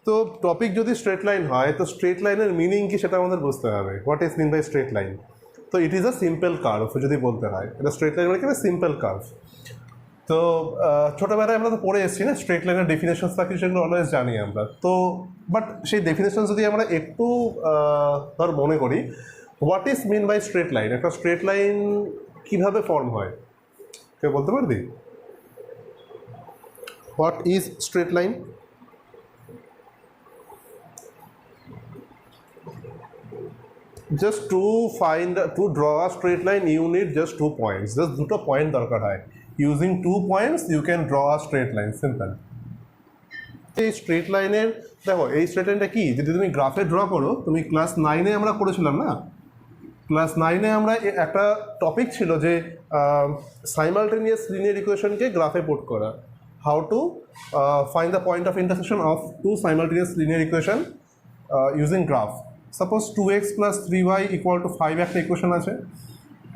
তো টপিক যদি straight line হয় তো স্ট্রেট লাইনের মিনিং কি সেটা আমাদের বুঝতে হবে। What is mean by straight line? তো it is a simple curve যদি বলতে হয়, এটা স্ট্রেট লাইন মানে কি সিম্পল কার্ভ। তো ছোটোবেলায় আমরা তো পড়ে এসেছি না স্ট্রেট লাইনের ডেফিনেশনস থাকি, সেগুলো অলওয়েজ জানি আমরা তো। বাট সেই ডেফিনেশন যদি আমরা একটু ধর মনে করি, what is mean by straight line, একটা স্ট্রেট লাইন কীভাবে ফর্ম হয় কেউ বলতে পারবি? What is straight line? Just to draw a straight line you need just 2 points, just দুটো পয়েন্ট দরকার হয়। Using 2 points you can draw a straight line, simple. এই স্ট্রেট লাইনের দেখো, এই স্ট্রেট লাইনটা কি যদি তুমি গ্রাফে ড্র করো, তুমি ক্লাস 9-এ আমরা করেছিলাম না, ক্লাস 9-এ আমরা একটা টপিক ছিল যে সাইমালটেনিয়াস লিনিয়ার ইকুয়েশনকে গ্রাফে পুট করা, how to find the point of intersection of 2 simultaneous linear equation using graph. Suppose 2x + 3y = 5 একটা ইকুয়েশন আছে,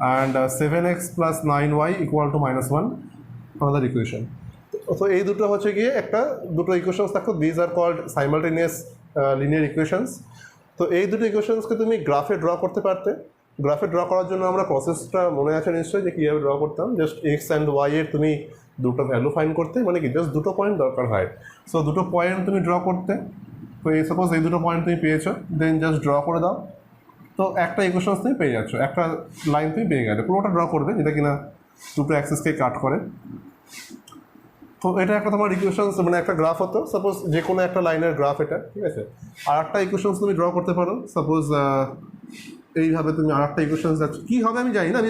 and 7x + 9y = -1 another equation. তো এই দুটো হচ্ছে গিয়ে দুটো ইকুয়েশনস থাকতো, these are called simultaneous linear equations. তো এই দুটো ইকুয়েশনসকে তুমি গ্রাফে ড্র করতে পারতে। গ্রাফে ড্র করার জন্য আমরা প্রসেসটা মনে আছে নিশ্চয়ই যে কীভাবে ড্র করতাম। জাস্ট এক্স অ্যান্ড ওয়াই এর তুমি দুটো ভ্যালু ফাইন্ড করতে, মানে কি জাস্ট দুটো পয়েন্ট দরকার হয়। সো দুটো পয়েন্ট তুমি ড্র করতে। তো এই সাপোজ এই দুটো পয়েন্ট তুমি পেয়েছো, দেন জাস্ট ড্র করে দাও। তো একটা ইকুয়েশনস তুমি পেয়ে যাচ্ছ, একটা লাইন তুমি পেয়ে গেলে। পুরোটা ড্র করবে যেটা কিনা দুটো অ্যাক্সিসকে কাট করে। তো এটা একটা তোমার ইকুয়েশনস, মানে একটা গ্রাফ হতো। সাপোজ যে কোনো একটা লাইনের গ্রাফ এটা, ঠিক আছে। আর একটা ইকুয়েশনস তুমি ড্র করতে পারো। সাপোজ এইভাবে তুমি আর একটা ইকুয়েশনস যাচ্ছ, কী হবে আমি জানি না, আমি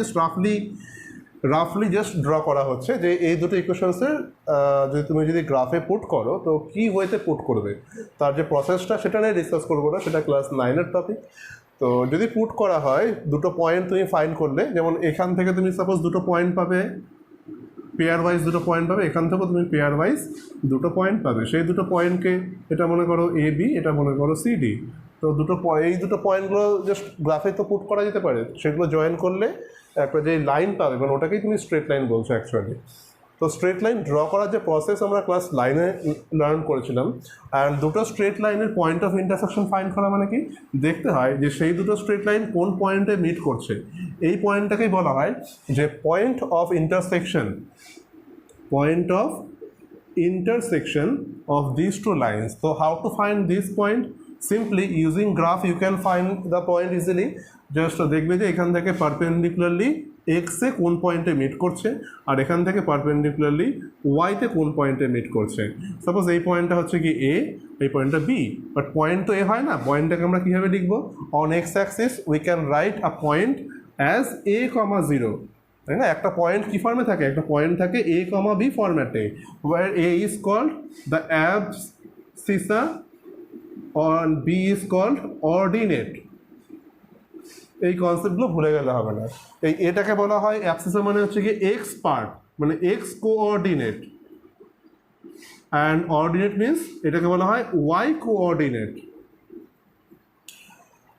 রাফলি জাস্ট ড্র করা হচ্ছে যে এই দুটো ইকুয়েশনসের যদি গ্রাফে পুট করো তো কী ওয়েতে পুট করবে, তার যে প্রসেসটা সেটা নিয়ে ডিসকাস করবো না, সেটা ক্লাস 9-এর টপিক। তো যদি পুট করা হয়, দুটো পয়েন্ট তুমি ফাইন্ড করলে, যেমন এখান থেকে তুমি সাপোজ দুটো পয়েন্ট পাবে, পেয়ার ওয়াইজ দুটো পয়েন্ট পাবে, এখান থেকেও তুমি পেয়ার ওয়াইজ দুটো পয়েন্ট পাবে। সেই দুটো পয়েন্টকে এটা মনে করো এ বি, এটা মনে করো সি ডি। তো এই দুটো পয়েন্টগুলো জাস্ট গ্রাফে তো পুট করা যেতে পারে, সেগুলো জয়েন করলে একটা যে লাইন পাবে, মানে ওটাকেই তুমি স্ট্রেট লাইন বলছো অ্যাকচুয়ালি। তো স্ট্রেট লাইন ড্র করার যে প্রসেস আমরা ক্লাস 9-এ লার্ন করেছিলাম। অ্যান্ড দুটো স্ট্রেট লাইনের পয়েন্ট অফ ইন্টারসেকশন ফাইন্ড করা মানে কি, দেখতে হয় যে সেই দুটো স্ট্রেট লাইন কোন পয়েন্টে মিট করছে। এই পয়েন্টটাকেই বলা হয় যে point of intersection of these two lines. So how to find this point? Simply using graph you can find the point easily. Just দেখবে যে এখান থেকে পারপেন্ডিকুলারলি এক্সে কোন পয়েন্টে মিট করছে, আর এখান থেকে পারপেন্ডিকুলারলি ওয়াইতে কোন পয়েন্টে মিট করছে। সাপোজ এই পয়েন্টটা হচ্ছে কি এ, এই পয়েন্টটা বি, বাট পয়েন্ট তো এ হয় না। পয়েন্টটাকে আমরা কীভাবে লিখবো? On x Axis we can write a point as a, 0, তাই না? একটা পয়েন্ট কী ফর্মে থাকে? একটা পয়েন্ট থাকে a, b ফরম্যাটে, war a is called the abscissa and b is called ordinate। এই কনসেপ্টগুলো ভুলে গেলে হবে না। এটাকে বলা হয় অ্যাবসিসা, মানে হচ্ছে কি এক্স পার্ট, মানে x coordinate, and ordinate means এটাকে বলা হয় y coordinate.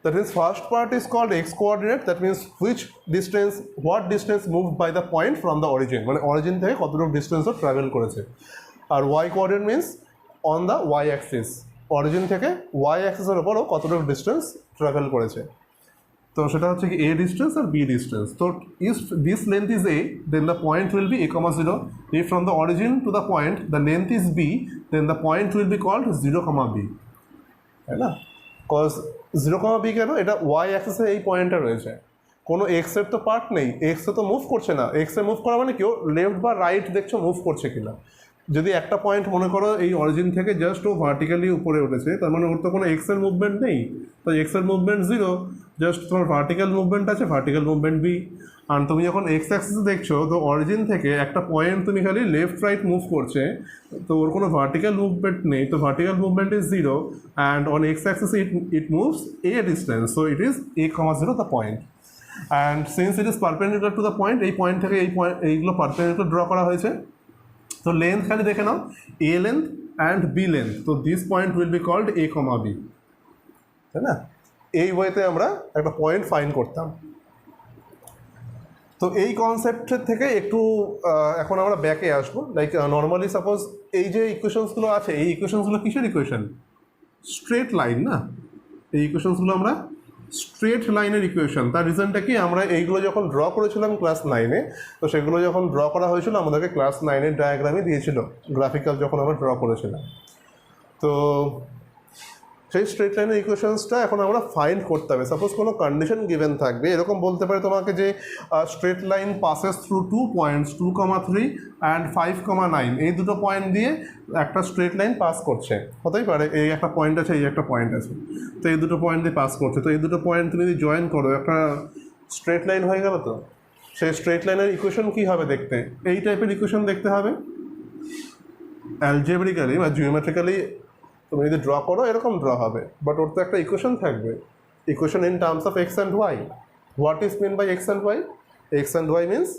That means first part is called x coordinate, that means what distance moved by the point from the origin, মানে অরিজিন থেকে কতটুকু ডিস্টেন্সও ট্রাভেল করেছে। আর y coordinate means on the y axis, origin থেকে y axis-এর ওপরও কতটুকু distance travel করেছে। তো সেটা হচ্ছে কি a ডিস্টেন্স আর b ডিস্টেন্স। তো if this length is a, then the point will be a, 0. If from the origin to the point the length is b, then the point will be called 0, b, তাই না? Cause 0, b কেন? এটা Y অ্যাক্সিসে এই পয়েন্টটা রয়েছে, কোনো এক্সের তো পার্ট নেই, এক্সে তো মুভ করছে না। এক্সে মুভ করা মানে কেউ লেফট বা রাইট দেখছো মুভ করছে কিনা। যদি একটা পয়েন্ট মনে করো এই অরিজিন থেকে জাস্ট ও ভার্টিক্যালি উপরে উঠেছে, তার মানে ওর তো কোনো এক্সের মুভমেন্ট নেই, তো এক্সের মুভমেন্ট 0, জাস্ট তোমার ভার্টিক্যাল মুভমেন্ট আছে, ভার্টিক্যাল মুভমেন্ট বি। আর তুমি যখন এক্স অ্যাক্সিসে দেখছো, তো অরিজিন থেকে একটা পয়েন্ট তুমি খালি লেফট রাইট মুভ করছে, তো ওর কোনো ভার্টিক্যাল মুভমেন্ট নেই, তো vertical movement is 0, and on x Axis it moves a distance, so it is a, 0 the point. And since it is perpendicular to the point, এই point থেকে এইগুলো perpendicular draw করা হয়েছে। তো লেন্থ খালি দেখে নাও, a length and b length, তো this point will be called a, b, তাই না? এই ওয়েতে আমরা একটা পয়েন্ট ফাইন্ড করতাম। তো এই কনসেপ্টের থেকে একটু এখন আমরা ব্যাকে আসবো। লাইক নর্মালি সাপোজ এই যে ইকুয়েশনসগুলো আছে, এই ইকুয়েশনসগুলো কিসের ইকুয়েশন? স্ট্রেট লাইন না, এই ইকুয়েশনসগুলো আমরা স্ট্রেট লাইনের ইকুয়েশন। তার রিজনটা কি, আমরা এইগুলো যখন ড্র করেছিলাম ক্লাস 9-এ, তো সেগুলো যখন ড্র করা হয়েছিল আমাদেরকে ক্লাস 9-এর ডায়াগ্রামে দিয়েছিল, গ্রাফিক্যাল যখন আমরা ড্র করেছিলাম। তো সেই স্ট্রেট লাইনের ইকুয়েশনসটা এখন আমরা ফাইন্ড করতে হবে। সাপোজ কোনো কন্ডিশন গিভেন থাকবে, এরকম বলতে পারে তোমাকে যে straight line passes through 2 points 2,3 and 5,9, এই দুটো পয়েন্ট দিয়ে একটা স্ট্রেট লাইন পাস করছে। হতেই পারে এই একটা পয়েন্ট আছে, এই একটা পয়েন্ট আছে, তো এই দুটো পয়েন্ট দিয়ে পাস করছে। তো এই দুটো পয়েন্ট তুমি যদি জয়েন করো একটা স্ট্রেট লাইন হয়ে গেল। তো সেই স্ট্রেট লাইনের ইকুয়েশন কী হবে দেখতে, এই টাইপের ইকুয়েশন দেখতে হবে। অ্যালজেব্রিক্যালি বা জিওমেট্রিক্যালি তুমি যদি ড্র করো এরকম ড্র হবে, বাট ওর তো একটা ইকুয়েশন থাকবে, equation in terms of x and y. What is mean by x and y? X and y means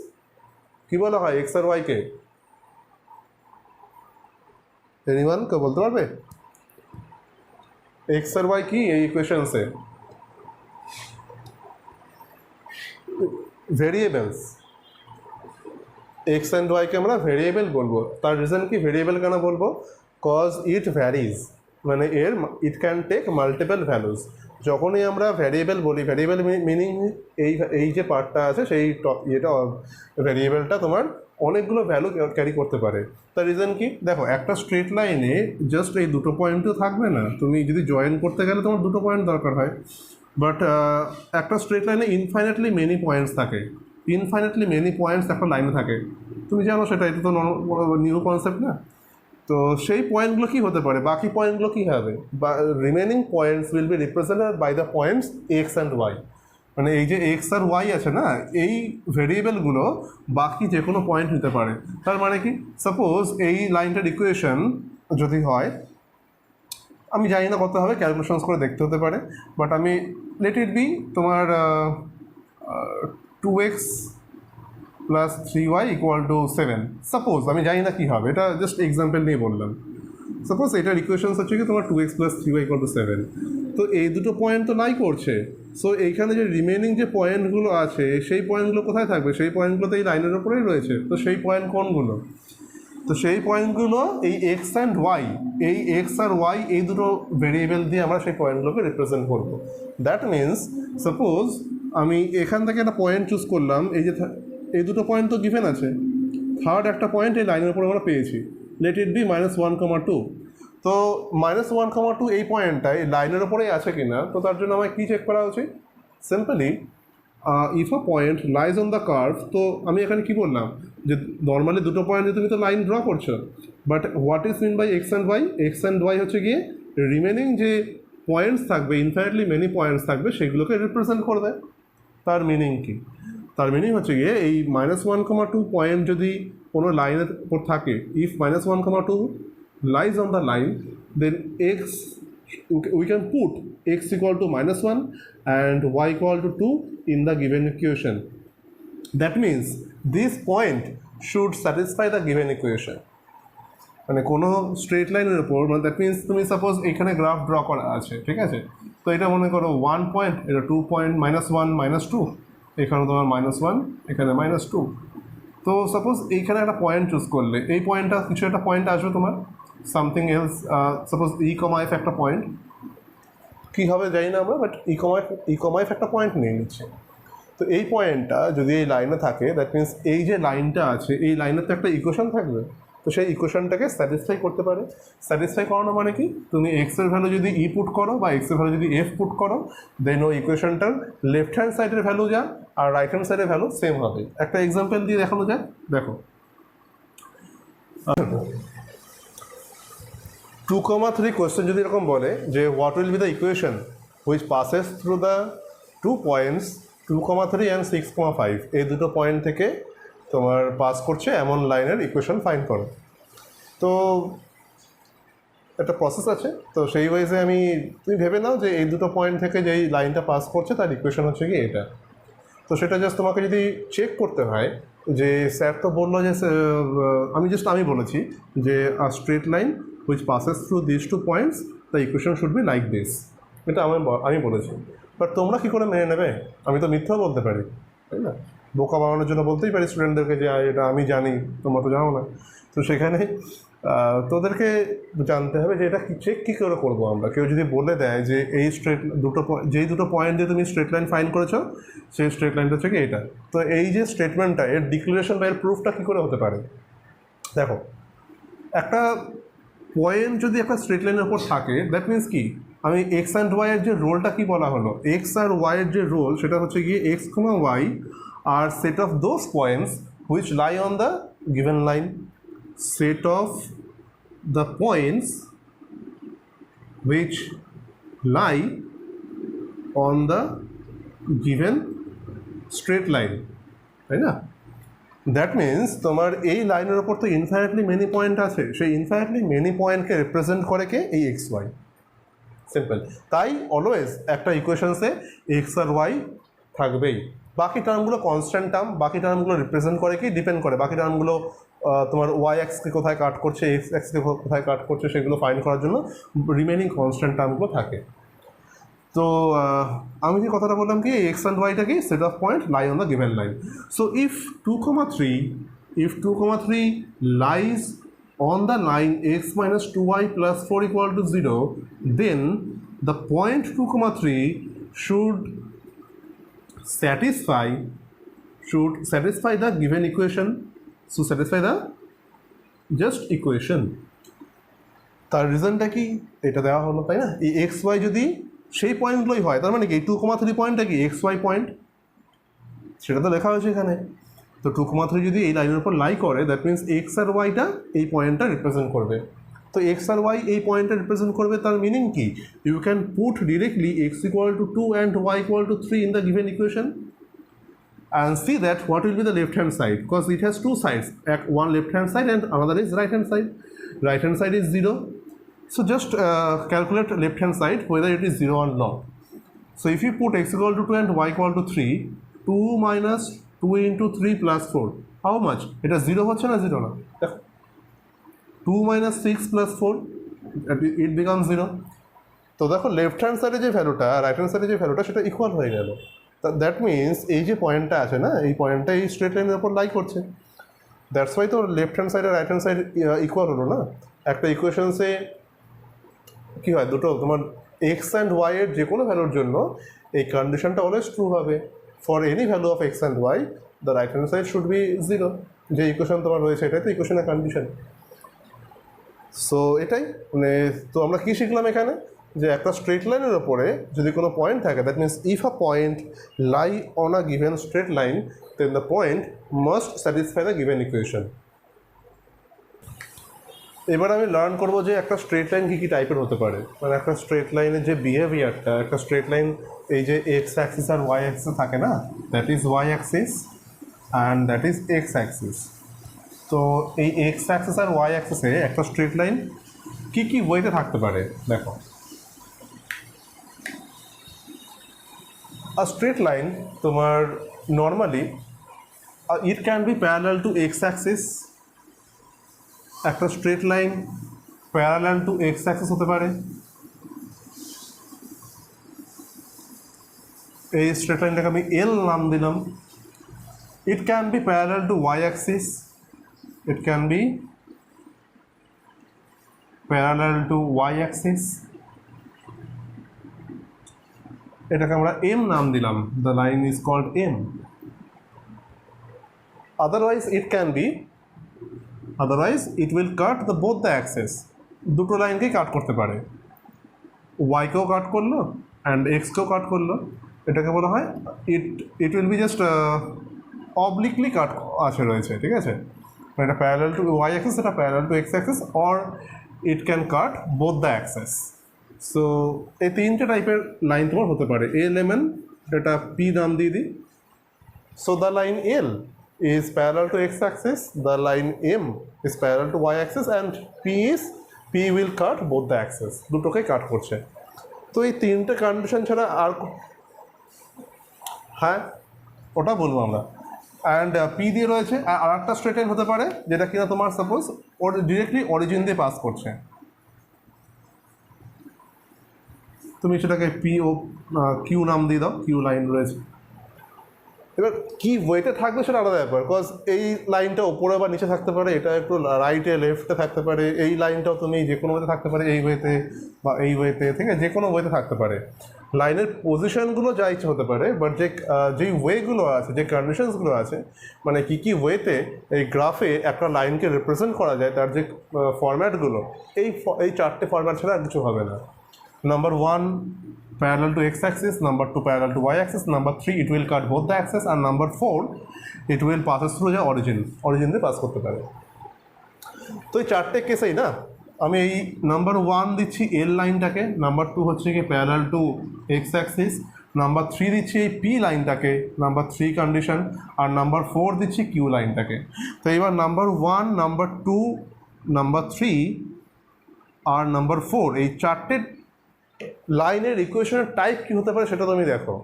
কী বলা হয় এক্স আর ওয়াইকে? এনিওয়ান কেউ বলতে পারবে এক্স আর ওয়াই কি এই ইকুয়েশনসে? ভেরিয়েবলস। এক্স অ্যান্ড ওয়াইকে আমরা ভেরিয়েবল বলবো। তার রিজন কি ভেরিয়েবল কেন বলবো? কজ ইট ভ্যারিজ, মানে it can take multiple values. যখনই আমরা ভ্যারিয়েবল বলি, ভ্যারিয়েবল মিনিং এই যে পার্টটা আছে সেই ইয়েটা ভ্যারিয়েবলটা তোমার অনেকগুলো ভ্যালু ক্যারি করতে পারে। তার রিজন কি, দেখো একটা স্ট্রেট লাইনে জাস্ট এই দুটো পয়েন্টও থাকবে না, তুমি যদি জয়েন করতে গেলে তোমার দুটো পয়েন্ট দরকার হয়। বাট একটা স্ট্রেট লাইনে ইনফাইনাইটলি মেনি পয়েন্টস থাকে, ইনফাইনাইটলি মেনি পয়েন্টস একটা লাইনে থাকে, তুমি জানো সেটা, এটা তো নিউ কনসেপ্ট না। তো সেই পয়েন্টগুলো কী হতে পারে, বাকি পয়েন্টগুলো কী হবে, বা remaining points will be represented by the points x and y. মানে এই যে এক্স আর ওয়াই আছে না, এই ভেরিয়েবলগুলো বাকি যে কোনো পয়েন্ট নিতে পারে। তার মানে কি, সাপোজ এই লাইনটার ইকুয়েশন যদি হয়, আমি জানি না কত হবে, ক্যালকুলেশনস করে দেখতে হতে পারে, বাট আমি লেট ইট বি তোমার 2x plus 3y equal to 7। Suppose, আমি জানি না কী হবে, এটা জাস্ট এক্সাম্পল নিয়ে বললাম। সাপোজ এটার ইকুয়েশনস হচ্ছে কি তোমার 2x plus 3y equal to 7। তো এই দুটো পয়েন্ট তো লাই করছে, সো এইখানে যে রিমেনিং যে পয়েন্টগুলো আছে সেই পয়েন্টগুলো কোথায় থাকবে? সেই পয়েন্টগুলো তো এই লাইনের ওপরেই রয়েছে। তো সেই পয়েন্ট কোনগুলো? তো সেই পয়েন্টগুলো এই এক্স অ্যান্ড ওয়াই, এই এক্স আর ওয়াই এই দুটো ভেরিয়েবল দিয়ে আমরা সেই পয়েন্টগুলোকে রিপ্রেজেন্ট করবো। দ্যাট মিনস সাপোজ আমি এখান থেকে একটা পয়েন্ট চুজ করলাম, এই যে এই দুটো পয়েন্ট তো গিভেন আছে, থার্ড একটা পয়েন্ট এই লাইনের উপরে আমরা পেয়েছি, লেট ইট বি -1,2। তো -1,2 এই পয়েন্টটা এই লাইনের ওপরেই আছে কি না, তো তার জন্য আমায় কী চেক করা উচিত? Simply if a point lies on the curve, তো আমি এখানে কী বললাম যে নর্মালি দুটো পয়েন্টে তুমি তো লাইন ড্র করছো, but what is mean by x and y? X and y হচ্ছে গিয়ে রিমেনিং যে পয়েন্টস থাকবে, ইনফাইনাইটলি মেনি পয়েন্টস থাকবে, সেগুলোকে রিপ্রেজেন্ট করবে। তার মিনিং কি? তার মিনিং হচ্ছে গিয়ে এই -1,2 পয়েন্ট যদি কোনো লাইনের উপর থাকে, if -1,2 lies on the line, then x we can put x equal to -1 and y equal to 2 in the given equation. That means this point should satisfy the given equation. মানে কোনো straight লাইনের উপর, মানে that means তুমি suppose এখানে graph draw করা আছে, ঠিক আছে, তো এটা মনে করো 1 পয়েন্ট, এটা 2 পয়েন্ট, -1 -2, এখানে তোমার -1, এখানে -2। তো সাপোজ এইখানে একটা পয়েন্ট চুজ করলে, এই পয়েন্টটা কিছু একটা পয়েন্ট আসবে তোমার, সামথিং এলস, সাপোজ ইকমাইফ একটা পয়েন্ট, কী হবে জানি না আমরা, বাট ইকমাইফ একটা পয়েন্ট নিয়ে নিচ্ছে। তো এই পয়েন্টটা যদি এই লাইনে থাকে, দ্যাট মিনস এই যে লাইনটা আছে এই লাইনের তো একটা ইকুয়েশন থাকবে, তো সেই ইকুয়েশনটাকে স্যাটিসফাই করতে পারে। স্যাটিসফাই করানো মানে কি, তুমি এক্সের ভ্যালু যদি ই পুট করো বা এক্সের ভ্যালু যদি এফ পুট করো, দেন ওই ইকুয়েশনটার লেফট হ্যান্ড সাইডের ভ্যালু যা আর রাইট হ্যান্ড সাইডের ভ্যালু সেম হবে। একটা এক্সাম্পল দিয়ে দেখানো যায়, দেখো 2,3 কোয়েশ্চেন যদি এরকম বলে যে what will be the equation which passes through the 2 points 2,3 and 6,5, এই দুটো পয়েন্ট থেকে তোমার পাস করছে এমন লাইনের ইকুয়েশন ফাইন্ড করো। তো একটা প্রসেস আছে, তো সেই ওয়াইজে তুমি ভেবে নাও যে এই দুটো পয়েন্ট থেকে যেই লাইনটা পাস করছে তার ইকুয়েশন হচ্ছে কি এটা। তো সেটা জাস্ট তোমাকে যদি চেক করতে হয় যে স্যার তো বললো যে আমি বলেছি যে straight line which passes through this 2 points the equation should be like this, এটা আমি বলেছি। বাট তোমরা কী করে মেনে নেবে? আমি তো মিথ্যাও বলতে পারি, তাই না? বোকা বানানোর জন্য বলতেই পারি স্টুডেন্টদেরকে যে এটা আমি জানি, তোমরা তো জানো না। তো সেখানে তোদেরকে জানতে হবে যে এটা চেক কী করে করবো আমরা। কেউ যদি বলে দেয় যে এই যেই দুটো পয়েন্ট দিয়ে তুমি স্ট্রেট লাইন ফাইন্ড করেছো সেই স্ট্রেট লাইনটা হচ্ছে কি এইটা, তো এই যে স্টেটমেন্টটা এর ডিক্লারেশন বা এর প্রুফটা কী করে হতে পারে। দেখো, একটা পয়েন্ট যদি একটা স্ট্রেট লাইনের ওপর থাকে দ্যাট মিনস কি, আমি এক্স অ্যান্ড ওয়াইয়ের যে রোলটা কি বলা হলো, এক্স আর ওয়াইয়ের যে রোল সেটা হচ্ছে গিয়ে x comma y are set of those points which lie on the given line, set of the points which lie on the given straight line, তাই না। দ্যাট মিন্স তোমার এই লাইনের ওপর তো ইনফাইনাইটলি মেনি পয়েন্ট আছে, সেই ইনফাইনাইটলি মেনি পয়েন্টকে রিপ্রেজেন্ট করে কে, এই এক্স ওয়াই। সিম্পল। তাই অলওয়েজ একটা ইকুয়েশনসে এক্স আর ওয়াই থাকবেই, বাকি টার্মগুলো কনস্ট্যান্ট টার্ম, বাকি টার্মগুলো রিপ্রেজেন্ট করে কি, ডিপেন্ড করে বাকি টার্মগুলো তোমার ওয়াই এক্সকে কোথায় কাট করছে, এক্স এক্সকে কোথায় কাট করছে, সেগুলো ফাইন্ড করার জন্য রিমেনিং কনস্ট্যান্ট টার্মগুলো থাকে। তো আমি যে কথাটা বললাম কি, এক্স অ্যান্ড ওয়াইটা কি, set of point lie on the given line. So if 2,3 lies on the line x minus 2y plus 4 equal to 0, then the point 2,3 should satisfy the given equation. So satisfy the just equation. তার রিজনটা কি, এটা দেওয়া হলো, তাই না। এই x Y যদি সেই পয়েন্টগুলোই হয়, তার মানে কি 2,3 পয়েন্টটা কি এক্স ওয়াই পয়েন্ট, সেটা তো লেখা হয়েছে এখানে। তো 2,3 যদি এই লাইনের উপর লাই করে দ্যাট মিনস এক্স আর ওয়াইটা এই পয়েন্টটা রিপ্রেজেন্ট করবে। তো এক্স আর ওয়াই এই পয়েন্টটা রিপ্রেজেন্ট করবে, তার মিনিং কি, you can put directly x equal to 2 and y equal to 3 in the given equation and see that what will be the left hand side, because it has two sides, one left hand side and another is right hand side. Right hand side is 0, so just calculate left hand side whether it is 0 or not. So if you put x equal to 2 and y equal to 3, 2 minus 2 into 3 plus 4, how much, এটা 0 হচ্ছে না, 0 না, দেখো 2 minus 6 plus 4, it becomes 0. তো দেখো left hand সাইডে যে ভ্যালুটা রাইট হ্যান্ড সাইডে যে ভ্যালুটা সেটা ইকুয়াল হয়ে গেল। দ্যাট মিনস এই যে পয়েন্টটা আছে না, এই পয়েন্টটা এই স্ট্রেট লাইনের উপর লাই করছে, দ্যাটস ওয়াই তো লেফট হ্যান্ড সাইড আর রাইট হ্যান্ড সাইড ইকুয়াল হলো না। একটা ইকুয়েশনসে কী হয়, দুটো তোমার এক্স অ্যান্ড ওয়াই এর যে কোনো ভ্যালুর জন্য এই কন্ডিশনটা অলওয়েজ ট্রু হবে। For any value of x and y the right hand side should be 0, যে ইকুয়েশন তোমার রয়েছে এটাই তো ইকুয়েশনের কন্ডিশন। সো এটাই মানে, তো আমরা কী শিখলাম এখানে, যে একটা স্ট্রেট লাইনের ওপরে যদি কোনো পয়েন্ট থাকে that means if a point lie on a given straight line then the point must satisfy the given equation. এবার আমি লার্ন করবো যে একটা স্ট্রেট লাইন কী কী টাইপের হতে পারে, মানে একটা স্ট্রেট লাইনের যে বিহেভিয়ারটা, একটা স্ট্রেট লাইন এই যে এক্স অ্যাক্সিস আর ওয়াই অ্যাক্সিস থাকে না, that is Y Axis and that is x axis. তো এই এক্স অ্যাক্সিস আর ওয়াই অ্যাক্সিসে একটা স্ট্রেট লাইন কী কী ওয়েতে থাকতে পারে দেখো। A straight line তোমার normally it can be parallel to x axis, একটা straight line parallel to x axis হতে পারে, এই স্ট্রেট লাইনটাকে আমি এল নাম দিলাম। It can be parallel to y axis, it can be parallel to y axis, এটাকে আমরা এম নাম দিলাম, the line is called M. Otherwise it will cut the both the axes, দুটো লাইনকেই কাট করতে পারে, ওয়াইকেও কাট করলো অ্যান্ড এক্সকেও কাট করলো, এটাকে বলা হয় ইট উইল বি জাস্ট অবলিকলি কাট আছে রয়েছে, ঠিক আছে। এটা প্যারালাল টু ওয়াই অ্যাক্সেস, এটা parallel to x access, or it can cut both the access. So এই তিনটে টাইপের লাইন তোমার হতে পারে। এল এম এন, এটা পি নাম দিয়ে দিই। So the line L is parallel to x-axis, the line M is parallel to y-axis and P will cut both the axes, দুটোকেই কাট করছে। তো এই তিনটে কন্ডিশন ছাড়া আর হ্যাঁ ওটা বলবো আমরা। অ্যান্ড পি দিয়ে রয়েছে আর একটা স্ট্রেট লাইন হতে পারে যেটা কিনা তোমার সাপোজ ডিরেক্টলি অরিজিন দিয়ে পাস করছে, তুমি সেটাকে পি ও কিউ নাম দিয়ে দাও, কিউ লাইন রয়েছে। এবার কী ওয়েতে থাকবে সেটা আলাদা ব্যাপার, বিকজ এই লাইনটা ওপরে বা নিচে থাকতে পারে, এটা একটু রাইটে লেফটে থাকতে পারে, এই লাইনটাও তুমি যে কোনো ওয়েতে থাকতে পারে, এই ওয়েতে বা এই ওয়েতে, ঠিক আছে, যে কোনো ওয়েতে থাকতে পারে। লাইনের পজিশনগুলো যা ইচ্ছে হতে পারে, বাট যেই ওয়েগুলো আছে, যে কন্ডিশনসগুলো আছে, মানে কী ওয়েতে এই গ্রাফে একটা লাইনকে রিপ্রেজেন্ট করা যায়, তার যে ফরম্যাটগুলো, এই চারটে ফরম্যাট ছাড়া আর কিছু হবে না। Number 1 parallel to x-axis, number 2 parallel to y-axis, number 3 it will cut both the axes, and number 4 it will passes through the origin দিয়ে পাস করতে পারে। তো এই চারটে কেসেই না আমি এই নাম্বার 1 দিচ্ছি এল লাইনটাকে, নাম্বার 2 হচ্ছে কি parallel to x Axis, number 3 দিচ্ছি এই পি লাইনটাকে, নাম্বার 3 কন্ডিশন, আর নাম্বার 4 দিচ্ছি কিউ লাইনটাকে। তো এবার নাম্বার 1, নাম্বার 2, নাম্বার 3 আর নাম্বার 4 এই চারটে লাইনের ইকুয়েশনের টাইপ কী হতে পারে সেটা তুমি দেখো।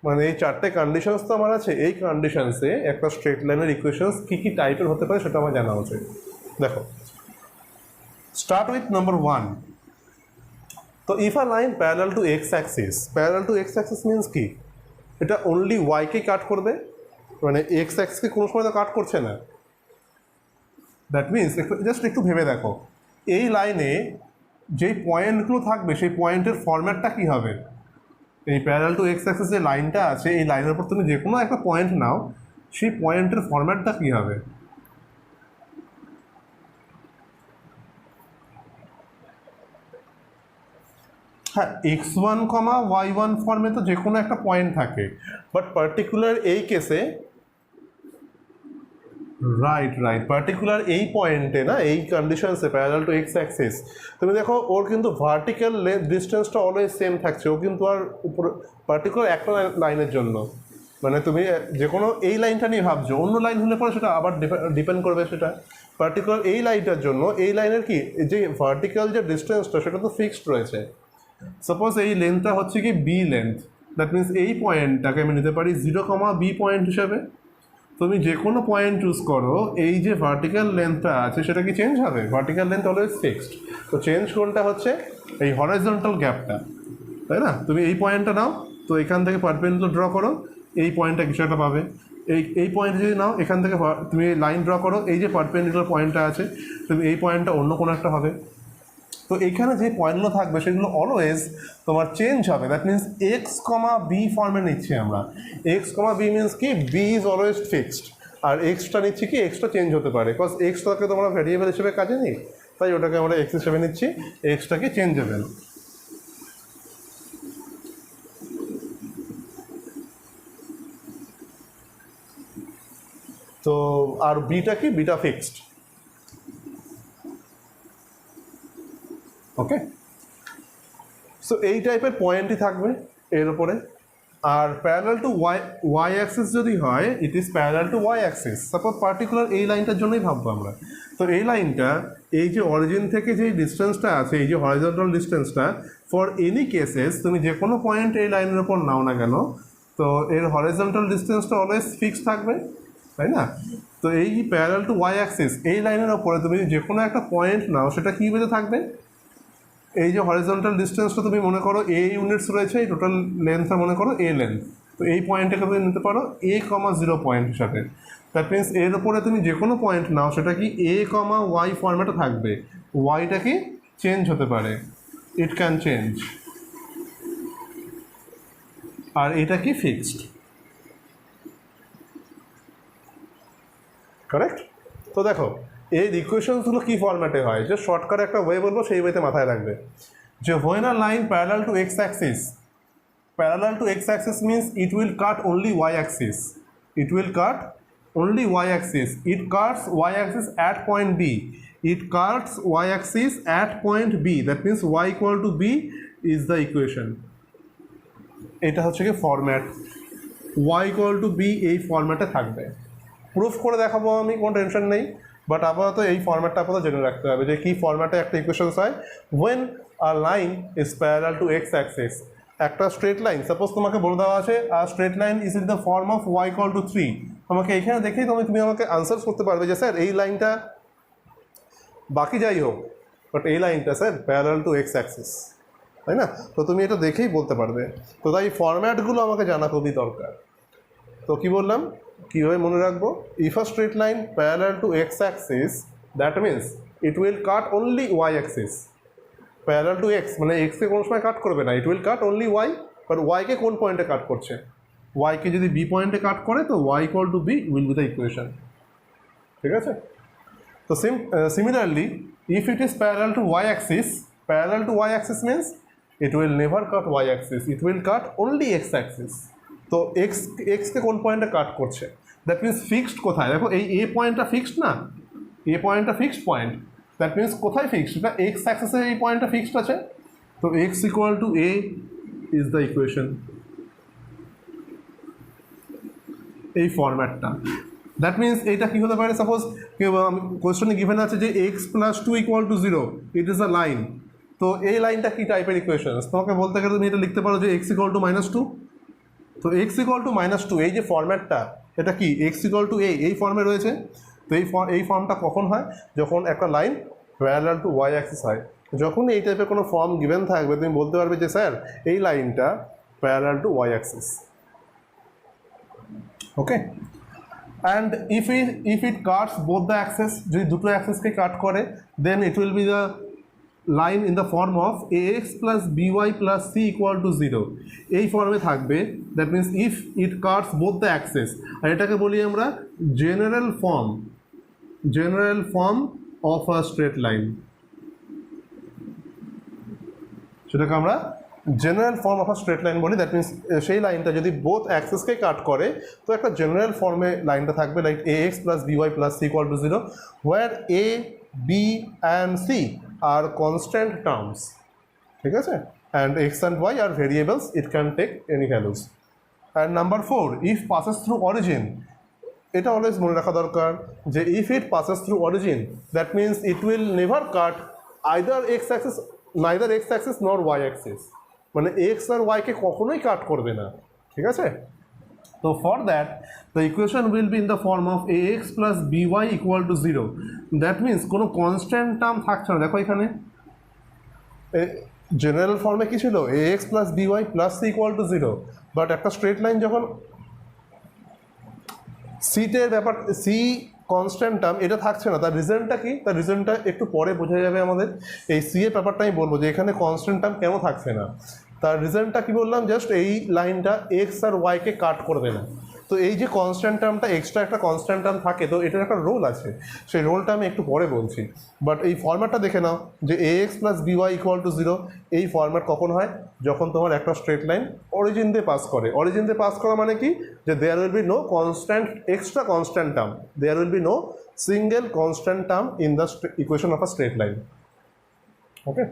মানে এই চারটে কন্ডিশনস তো আমার আছে, এই কন্ডিশনসে একটা স্ট্রেট লাইনের ইকুয়েশনস কী কী টাইপের হতে পারে সেটা আমার জানা উচিত। দেখো, start with number 1. তো if a line parallel to x axis means কি, এটা অনলি y কে কাট করবে, মানে x axis কোনো সময় তো কাট করছে না। দ্যাট মিনস জাস্ট একটু ভেবে দেখো, এই লাইনে যেই পয়েন্টগুলো থাকবে সেই পয়েন্টের ফরম্যাটটা কী হবে। এই প্যারালাল টু এক্স অ্যাক্সিস যে লাইনটা আছে, এই লাইনের উপর তুমি যে কোনো একটা পয়েন্ট নাও, সেই পয়েন্টের ফরম্যাটটা কী হবে। হ্যাঁ, x1, y1 ফর্মে তো যে কোনো একটা পয়েন্ট থাকে, বাট পার্টিকুলার এই কেসে রাইট পার্টিকুলার এই পয়েন্টে না, এই কন্ডিশনসে প্যারালাল টু এক্স অ্যাক্সিস তুমি দেখো ওর কিন্তু ভার্টিক্যাল ডিস্টেন্সটা অলওয়েজ সেম থাকছে, ও কিন্তু আর উপর পার্টিকুলার একটা লাইনের জন্য, মানে তুমি যে কোনো এই লাইনটা নিয়ে ভাবছো, অন্য লাইন হলে পরে সেটা আবার ডিপেন্ড করবে, সেটা পার্টিকুলার এই লাইনটার জন্য এই লাইনের কি যে ভার্টিক্যাল যে ডিস্টেন্সটা সেটা তো ফিক্সড রয়েছে। সাপোজ এই লেন্থটা হচ্ছে কি বি লেন্থ, দ্যাট মিনস এই পয়েন্টটাকে আমি নিতে পারি 0, বি পয়েন্ট হিসাবে। তুমি যে কোনো পয়েন্ট চুজ করো, এই যে ভার্টিক্যাল লেন্থটা আছে সেটা কি চেঞ্জ হবে? Vertical length always fixed. তো চেঞ্জ কোনটা হচ্ছে এই হরাইজন্টাল গ্যাপটা, তাই না? তুমি এই পয়েন্টটা নাও, তো এখান থেকে পারপেন্ডিকুলার ড্র করো, এই পয়েন্টটা কিছু একটা পাবে। এই পয়েন্ট যদি নাও, এখান থেকে তুমি লাইন ড্র করো, এই যে পারপেন্ডিকুলার পয়েন্টটা আছে, তুমি এই পয়েন্টটা অন্য কোনো একটা হবে। তো এখানে যে পয়েন্টগুলো থাকবে সেগুলো অলওয়েজ তোমার চেঞ্জ হবে। That means x comma b ফর্মে নিচ্ছি আমরা। এক্স কমা বি মিনস কি বি ইজ অলওয়েজ ফিক্সড, আর এক্সটা নিচ্ছি কি এক্সটা চেঞ্জ হতে পারে, বিকজ এক্সটাকে তোমরা ভ্যারিয়েবল হিসেবে কাজে নিই, তাই ওটাকে আমরা এক্স হিসেবে নিচ্ছি, এক্সটাকে চেঞ্জেবল। তো আর বিটা কি, বিটা ফিক্সড। ওকে, সো এই টাইপের পয়েন্টই থাকবে এর উপরে। আর প্যারালাল টু ওয়াই অ্যাক্সিস যদি হয়, it is parallel to y axis. Suppose particular এই লাইনটার জন্যই ভাববো আমরা। তো এই লাইনটা এই যে অরিজিন থেকে যেই ডিস্টেন্সটা আছে, এই যে হরাইজন্টাল ডিস্টেন্সটা, ফর এনি কেসেস তুমি যে কোনো পয়েন্ট এই লাইনের ওপর নাও না কেন, তো এর হরাইজন্টাল ডিস্টেন্সটা অলওয়েজ ফিক্সড থাকবে, তাই না? তো এই প্যারালাল টু ওয়াই অ্যাক্সিস এই লাইনের ওপরে তুমি যে কোনো একটা পয়েন্ট নাও, সেটা কী বেঁধে থাকবে? এই যে হরিজন্টাল ডিস্টেন্সটা তুমি মনে করো এ ইউনিটস রয়েছে, এই টোটাল লেন্থটা মনে করো এ লেন্থ। তো এই পয়েন্টটাকে তুমি নিতে পারো a,0 পয়েন্ট হিসাবে। দ্যাট মিনস এর উপরে তুমি যে কোনো পয়েন্ট নাও, সেটা কি a,y ফর্ম্যাটে থাকবে। ওয়াইটা কি চেঞ্জ হতে পারে, ইট ক্যান চেঞ্জ, আর এটা কি ফিক্সড, কারেক্ট? তো দেখো এই ইকুয়েশনসগুলো কী ফরম্যাটে হয়, যে শর্টকাট একটা ওয়ে বলবো, সেই ওয়েতে মাথায় রাখবে যে when a line parallel to x-axis means it will cut only y-axis. It will cut only y-axis. It cuts y-axis at point B. It cuts y-axis at point B. That means y equal to B is the equation. এটা হচ্ছে কি format, y equal to B এই ফরম্যাটে থাকবে। Proof করে দেখাবো আমি, কোনো টেনশন নেই, বাট আপাতত এই ফরম্যাটটা আপাতত জেনে রাখতে হবে যে কী ফরম্যাটে একটা ইকুয়েশনস হয় when a line is parallel to x-axis। একটা স্ট্রেট লাইন, সাপোজ তোমাকে বলে দেওয়া আছে আর straight line is in the form of y equal to 3। তোমাকে এখানে দেখেই তুমি আমাকে আনসার করতে পারবে যে স্যার এই লাইনটা বাকি যাই হোক, বাট এই লাইনটা স্যার প্যারালাল টু x-axis, তাই না? তো তুমি এটা দেখেই বলতে পারবে। তো তাই ফরম্যাটগুলো আমাকে জানা খুবই দরকার। তো কি বললাম, কীভাবে মনে রাখবো, if a straight line parallel to x axis that means it will cut only y axis. Parallel to x মানে এক্সকে কোনো সময় কাট করবে না, it will cut only y. But ওয়াইকে কোন পয়েন্টে কাট করছে, ওয়াইকে যদি বি পয়েন্টে কাট করে তো y equal to b will be the equation. ঠিক আছে, তো similarly if it is parallel to y axis, parallel to y axis means it will never cut y axis, it will cut only x axis. তো এক্সকে কোন পয়েন্টে কাট করছে, that means fixed কোথায়, দেখো এই এ পয়েন্টটা ফিক্সড না, এ পয়েন্টটা ফিক্সড পয়েন্ট, দ্যাট মিনস কোথায় ফিক্সড, এটা এক্স অ্যাক্সিসে এই পয়েন্টটা ফিক্সড আছে, তো x equal two A is the equation, এই ফরম্যাটটা। দ্যাট মিনস এইটা কী হতে পারে, সাপোজ কোয়েশ্চনে গিভেন আছে যে x plus two equal to zero, it is a line. তো এই লাইনটা কী টাইপের ইকুয়েশন, তোমাকে বলতে গেলে তুমি এটা লিখতে পারো যে x equal to minus two. তো x equal to minus two এই যে ফরম্যাটটা, এটা কি এক্স ইকুয়াল টু এই ফর্মে রয়েছে। তো এই ফর্মটা কখন হয়, যখন একটা line parallel to y axis হয়। যখন এই টাইপের কোনো ফর্ম গিভেন থাকবে তুমি বলতে পারবে যে স্যার এই লাইনটা parallel to y axis. Okay, and if it cuts both the axes, যদি দুটো অ্যাক্সেসকে কাট করে then it will be the line in the form of a x plus b y plus c equal to zero, এই ফর্মে থাকবে। That means if it cuts both the axes, আর এটাকে বলি আমরা general form of a straight line, সেটাকে আমরা general form of a straight line বলি। দ্যাট মিনস সেই লাইনটা যদি বোথ অ্যাক্সেসকে কাট করে তো একটা জেনারেল ফর্মে লাইনটা থাকবে, like a x plus b y plus c equal to zero, where a b and c are constant terms. ঠিক আছে, and x and y are variables, it can take any values. And number 4, if passes through origin, এটা always মনে রাখা দরকার যে if it passes through origin that means it will never cut either x axis, neither x axis nor y axis, মানে x আর ওয়াইকে কখনোই cut করবে না। ঠিক আছে, তো for that the equation will be in the form of a x plus b y equal to zero. That means কোনো constant term থাকছে না। দেখো এখানে জেনারেল ফর্মে কী ছিল, a x plus b y plus c equal to zero, but একটা straight line যখন সিটের ব্যাপার, সি কনস্ট্যান্ট টার্ম এটা থাকছে না, তার রিজনটা কি, তার রিজনটা একটু পরে বোঝা যাবে আমাদের। এই সি এর ব্যাপারটা আমি বলবো যে এখানে কনস্ট্যান্ট টার্ম কেন থাকছে না, তার রিজনটা কি বললাম, জাস্ট এই লাইনটা এক্স আর ওয়াইকে কাট করবে না। তো এই যে কনস্ট্যান্ট টার্মটা, এক্সট্রা একটা কনস্ট্যান্ট টার্ম থাকে, তো এটার একটা রোল আছে, সেই রোলটা আমি একটু পরে বলছি। বাট এই ফর্ম্যাটটা দেখে নাও যে a x plus b y equal to zero, এই ফর্ম্যাট কখন হয়, যখন তোমার একটা স্ট্রেট লাইন অরিজিন দিয়ে পাস করে। অরিজিন দিয়ে পাস করা মানে কি, যে there will be no constant extra constant term, there will be no single constant term in the equation of a straight line. Okay.